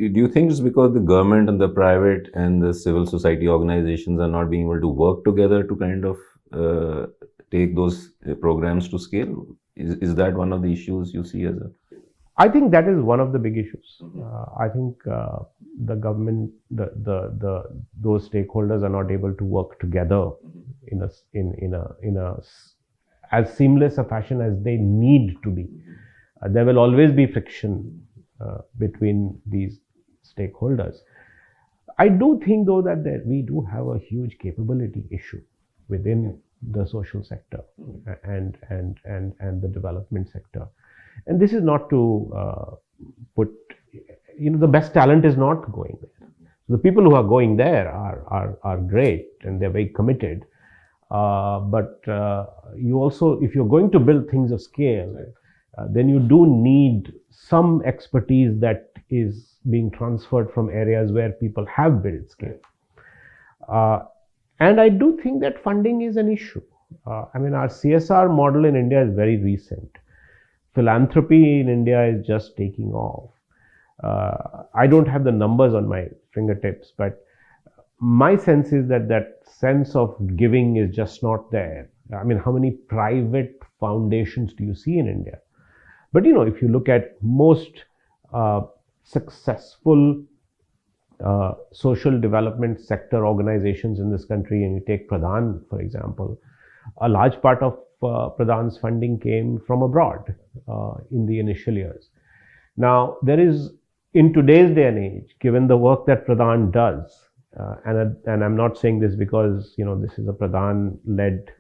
do you think it's because the government and the private and the civil society organizations are not being able to work together to kind of take those programs to scale? Is that one of the issues you see as a? I think that is one of the big issues. I think the government, those stakeholders are not able to work together in a as seamless a fashion as they need to be. There will always be friction between these stakeholders. I do think, though, that we do have a huge capability issue within the social sector and the development sector. And this is not to put, the best talent is not going there. The people who are going there are great and they're very committed. But you also, if you're going to build things of scale, then you do need some expertise that is being transferred from areas where people have built scale. And I do think that funding is an issue. Our CSR model in India is very recent. Philanthropy in India is just taking off. I don't have the numbers on my fingertips, but my sense is that sense of giving is just not there. How many private foundations do you see in India? But if you look at most successful social development sector organizations in this country, and you take Pradhan, for example, a large part of Pradhan's funding came from abroad in the initial years. Now, there is, in today's day and age, given the work that Pradhan does, and I'm not saying this because, this is a Pradhan-led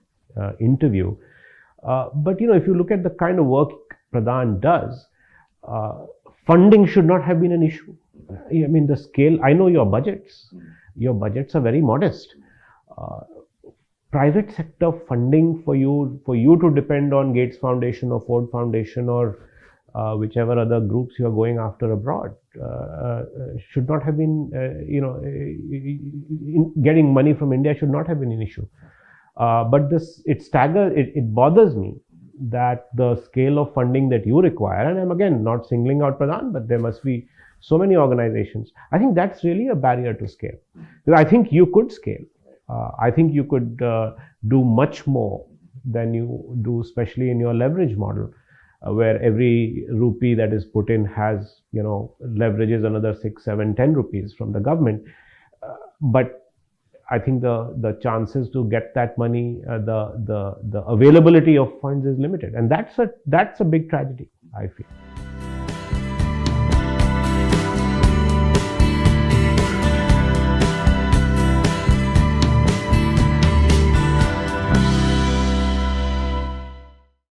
interview, but, if you look at the kind of work Pradhan does, funding should not have been an issue. The scale, I know your budgets are very modest. Private sector funding for you to depend on Gates Foundation or Ford Foundation or whichever other groups you are going after abroad should not have been, getting money from India should not have been an issue. But it bothers me that the scale of funding that you require, and I'm again not singling out Pradhan, but there must be so many organizations. I think that's really a barrier to scale. Because I think you could scale. I think you could do much more than you do, especially in your leverage model, where every rupee that is put in has, leverages another 6, 7, 10 rupees from the government. But I think the chances to get that money, the availability of funds is limited, and that's a big tragedy, I feel.